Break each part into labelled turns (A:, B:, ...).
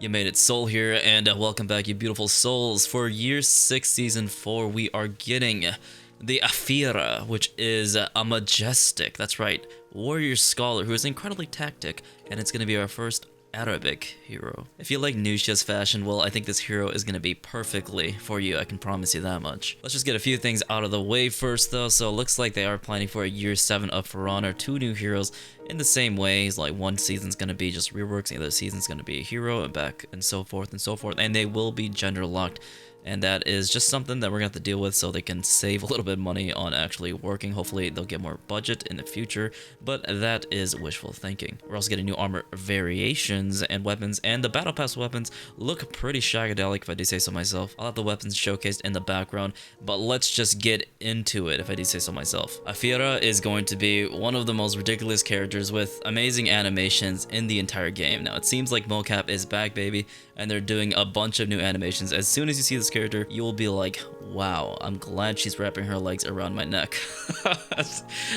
A: You made it, Soul here, and welcome back, you beautiful souls. For year 6, season 4, we are getting the Afeera, which is a majestic, that's right, warrior scholar who is incredibly tactic, and it's going to be our first Arabic hero. If you like Nusha's fashion, well, I think this hero is going to be perfectly for you, I can promise you that much. Let's just get a few things out of the way first though. So it looks like they are planning for a year 7 of For Honor, 2 new heroes in the same ways. Like one season's going to be just reworks, the other season's going to be a hero and back and so forth, and they will be gender locked. And that is just something that we're going to have to deal with so they can save a little bit of money on actually working. Hopefully they'll get more budget in the future, but that is wishful thinking. We're also getting new armor variations and weapons, and the battle pass weapons look pretty shagadelic if I do say so myself. I'll have the weapons showcased in the background, but let's just get into it if I do say so myself. Afeera is going to be one of the most ridiculous characters with amazing animations in the entire game. Now it seems like mocap is back, baby, and they're doing a bunch of new animations. As soon as you see this character, you will be like, wow, I'm glad she's wrapping her legs around my neck.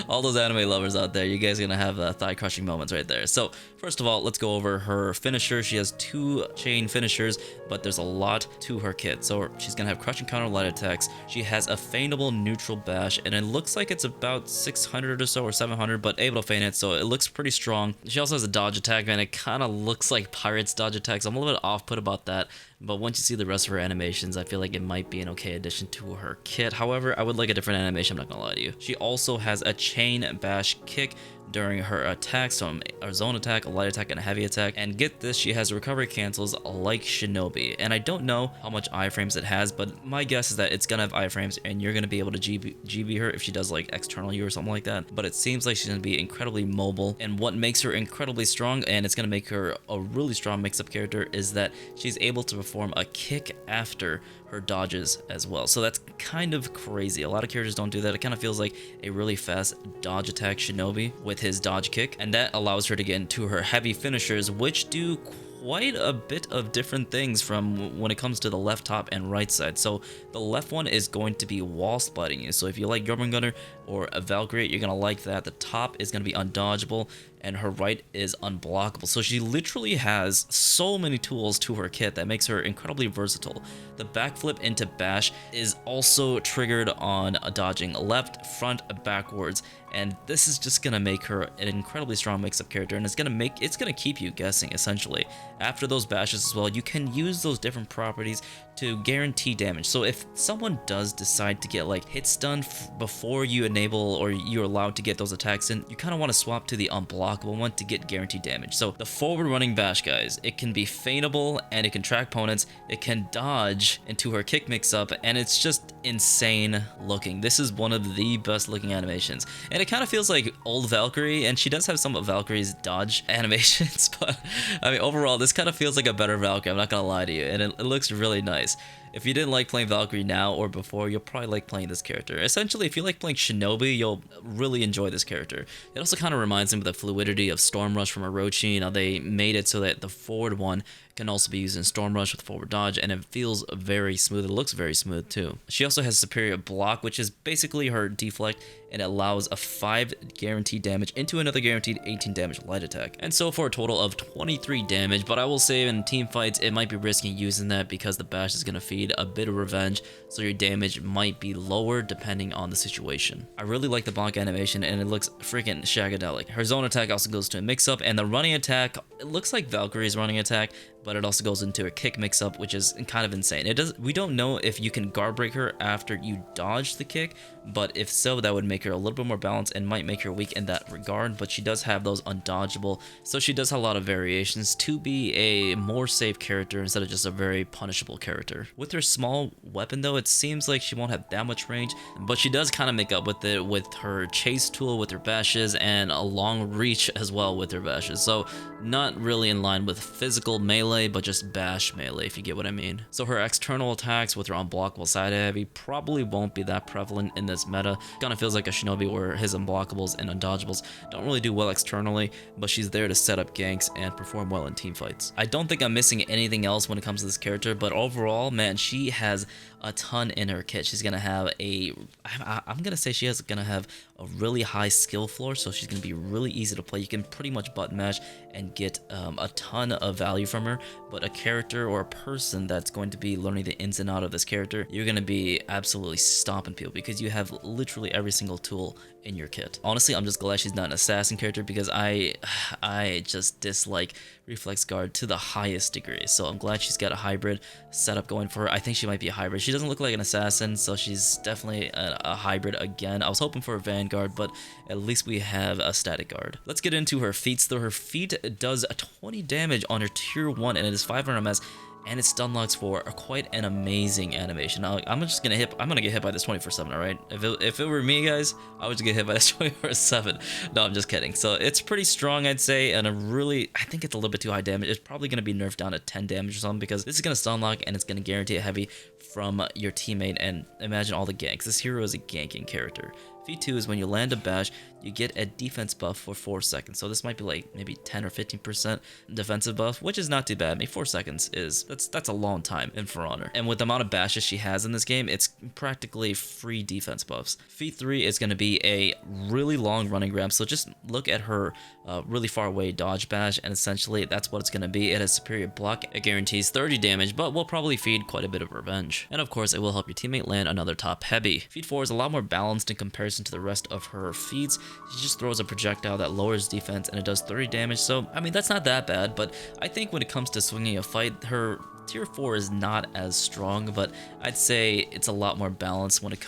A: All those anime lovers out there, you guys are gonna have thigh crushing moments right there. So first of all, let's go over her finisher. She has 2 chain finishers, but there's a lot to her kit. So she's gonna have crushing counter light attacks. She has a feightable neutral bash, and it looks like it's about 600 or so, or 700, but able to feint it, so it looks pretty strong. She also has a dodge attack, and it kind of looks like Pirate's dodge attacks. I'm a little bit off-put about that, but once you see the rest of her animations, I feel like it might be an okay addition to her kit. However, I would like a different animation, I'm not gonna lie to you. She also has a chain bash kick during her attacks, so a zone attack, a light attack, and a heavy attack. And get this, she has recovery cancels like Shinobi. And I don't know how much iframes it has, but my guess is that it's gonna have iframes, and you're gonna be able to GB her if she does like external you or something like that. But it seems like she's gonna be incredibly mobile, and what makes her incredibly strong, and it's gonna make her a really strong mix-up character, is that she's able to perform a kick after her dodges as well. So that's kind of crazy. A lot of characters don't do that. It kind of feels like a really fast dodge attack Shinobi with his dodge kick, and that allows her to get into her heavy finishers, which do quite a bit of different things from when it comes to the left top and right side. So the left one is going to be wall splitting you. So if you like Jormungandr or a Valkyrie, you're gonna like that. The top is gonna be undodgeable, and her right is unblockable. So she literally has so many tools to her kit that makes her incredibly versatile. The backflip into bash is also triggered on dodging left, front, backwards, and this is just gonna make her an incredibly strong mix-up character, and it's gonna keep you guessing essentially. After those bashes as well, you can use those different properties to guarantee damage. So if someone does decide to get like hit stun before you enable or you're allowed to get those attacks in, you kind of want to swap to the unblockable one to get guaranteed damage. So the forward running bash, guys, it can be feightable and it can track opponents, it can dodge into her kick mix up, and it's just insane looking. This is one of the best looking animations, and it kind of feels like old Valkyrie, and she does have some of Valkyrie's dodge animations, but I mean overall this kind of feels like a better Valkyrie, I'm not gonna lie to you, and it looks really nice. If you didn't like playing Valkyrie now or before, you'll probably like playing this character. Essentially, if you like playing Shinobi, you'll really enjoy this character. It also kind of reminds me of the fluidity of Storm Rush from Orochi. Now, they made it so that the forward one can also be used in Storm Rush with forward dodge, and it feels very smooth. It looks very smooth, too. She also has superior block, which is basically her deflect, and it allows a 5 guaranteed damage into another guaranteed 18 damage light attack. And so for a total of 23 damage, but I will say in team fights, it might be risky using that because the bash is going to feed a bit of revenge, so your damage might be lower depending on the situation. I really like the block animation, and it looks freaking shagadelic. Her zone attack also goes to a mix-up, and the running attack, it looks like Valkyrie's running attack, but it also goes into a kick mix-up, which is kind of insane. We don't know if you can guard break her after you dodge the kick, but if so, that would make her a little bit more balanced and might make her weak in that regard. But she does have those undodgeable, so she does have a lot of variations to be a more safe character instead of just a very punishable character. With her small weapon though, it seems like she won't have that much range, but she does kind of make up with it with her chase tool, with her bashes, and a long reach as well with her bashes. So not really in line with physical melee, but just bash melee, if you get what I mean. So her external attacks with her unblockable side heavy probably won't be that prevalent in this meta. Kind of feels like a Shinobi where his unblockables and undodgeables don't really do well externally, but she's there to set up ganks and perform well in team fights. I don't think I'm missing anything else when it comes to this character, but overall, man, she has a ton in her kit. She's gonna have I'm gonna say she is gonna have a really high skill floor, so she's gonna be really easy to play. You can pretty much button mash and get a ton of value from her, but a character or a person that's going to be learning the ins and outs of this character, you're going to be absolutely stomping people because you have literally every single tool in your kit. Honestly, I'm just glad she's not an assassin character because I just dislike reflex guard to the highest degree. So I'm glad she's got a hybrid setup going for her. I think she might be a hybrid. She doesn't look like an assassin, so she's definitely a hybrid again. I was hoping for a vanguard, but at least we have a static guard. Let's get into her feats though. Her feat does 20 damage on her tier 1 and it is 500 MS. And it stun locks for quite an amazing animation. Now, I'm gonna get hit by this 24/7. All right, if it were me, guys, I would just get hit by this 24/7. No, I'm just kidding. So it's pretty strong, I'd say, and I think it's a little bit too high damage. It's probably gonna be nerfed down to 10 damage or something because this is gonna stun lock and it's gonna guarantee a heavy from your teammate. And imagine all the ganks. This hero is a ganking character. Feat 2 is when you land a bash, you get a defense buff for 4 seconds. So this might be like maybe 10 or 15% defensive buff, which is not too bad. I mean, 4 seconds that's a long time in For Honor. And with the amount of bashes she has in this game, it's practically free defense buffs. Feat 3 is going to be a really long running grab. So just look at her really far away dodge bash, and essentially that's what it's going to be. It has superior block. It guarantees 30 damage, but will probably feed quite a bit of revenge. And of course, it will help your teammate land another top heavy. Feat 4 is a lot more balanced in comparison to the rest of her feats. She just throws a projectile that lowers defense and it does 30 damage. So, I mean, that's not that bad, but I think when it comes to swinging a fight, her tier 4 is not as strong, but I'd say it's a lot more balanced when it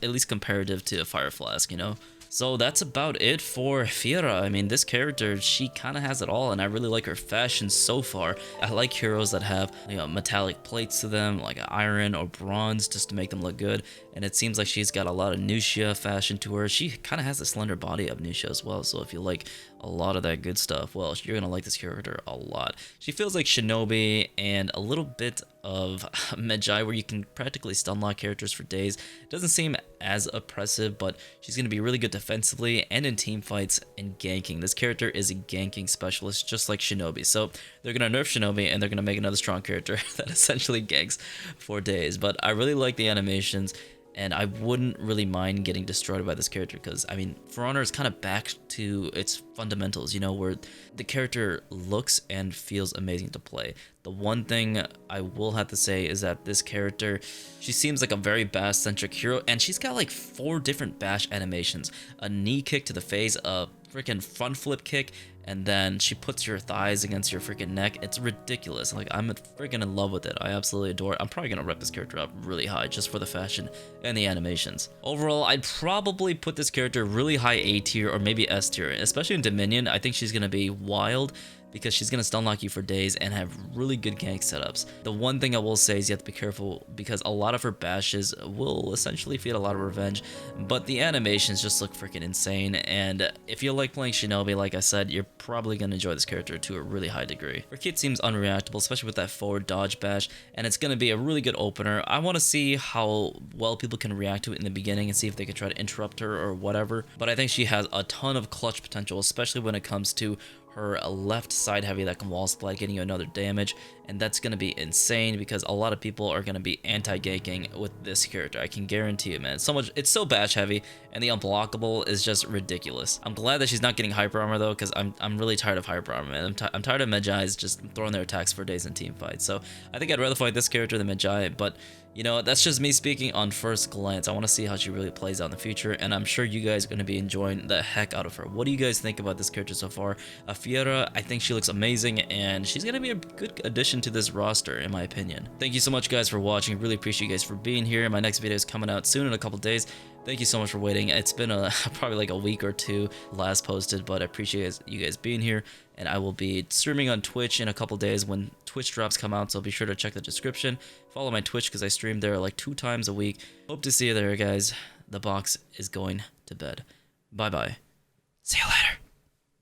A: at least comparative to a Fire Flask, you know? So that's about it for Afeera. I mean, this character, she kind of has it all, and I really like her fashion so far. I like heroes that have, you know, metallic plates to them, like iron or bronze, just to make them look good. And it seems like she's got a lot of Nusha fashion to her. She kind of has the slender body of Nusha as well, so if you like a lot of that good stuff, well, you're gonna like this character a lot. She feels like Shinobi and a little bit of Medjai, where you can practically stun lock characters for days. Doesn't seem as oppressive, but she's gonna be really good defensively and in team fights and ganking. This character is a ganking specialist, just like Shinobi. So they're gonna nerf Shinobi and they're gonna make another strong character that essentially ganks for days. But I really like the animations, and I wouldn't really mind getting destroyed by this character because, I mean, For Honor is kind of back to its fundamentals, you know, where the character looks and feels amazing to play. The one thing I will have to say is that this character, she seems like a very bash-centric hero, and she's got like 4 different bash animations. A knee kick to the face, a freaking front flip kick, and then she puts your thighs against your freaking neck. It's ridiculous. Like, I'm freaking in love with it. I absolutely adore it. I'm probably gonna rep this character up really high just for the fashion and the animations. Overall, I'd probably put this character really high A tier or maybe S tier, especially in Dominion. I think she's gonna be wild because she's going to stun lock you for days and have really good gank setups. The one thing I will say is you have to be careful because a lot of her bashes will essentially feed a lot of revenge, but the animations just look freaking insane, and if you like playing Shinobi, like I said, you're probably going to enjoy this character to a really high degree. Her kit seems unreactable, especially with that forward dodge bash, and it's going to be a really good opener. I want to see how well people can react to it in the beginning and see if they can try to interrupt her or whatever, but I think she has a ton of clutch potential, especially when it comes to her left side heavy that can wall splat, getting you another damage, and that's going to be insane because a lot of people are going to be anti-ganking with this character. I can guarantee you, man. It's so bash heavy, and the unblockable is just ridiculous. I'm glad that she's not getting hyper armor though, because I'm really tired of hyper armor, man. I'm tired of Medjai's just throwing their attacks for days in team fights. So I think I'd rather fight this character than Medjai, but you know, that's just me speaking on first glance. I want to see how she really plays out in the future, and I'm sure you guys are going to be enjoying the heck out of her. What do you guys think about this character so far? Afeera, I think she looks amazing, and she's going to be a good addition to this roster, in my opinion. Thank you so much, guys, for watching. Really appreciate you guys for being here. My next video is coming out soon in a couple days. Thank you so much for waiting. It's been probably like a week or two last posted, but I appreciate you guys being here, and I will be streaming on Twitch in a couple days when Twitch drops come out, so be sure to check the description. Follow my Twitch because I stream there like 2 times a week. Hope to see you there, guys. The box is going to bed. Bye-bye. See you later.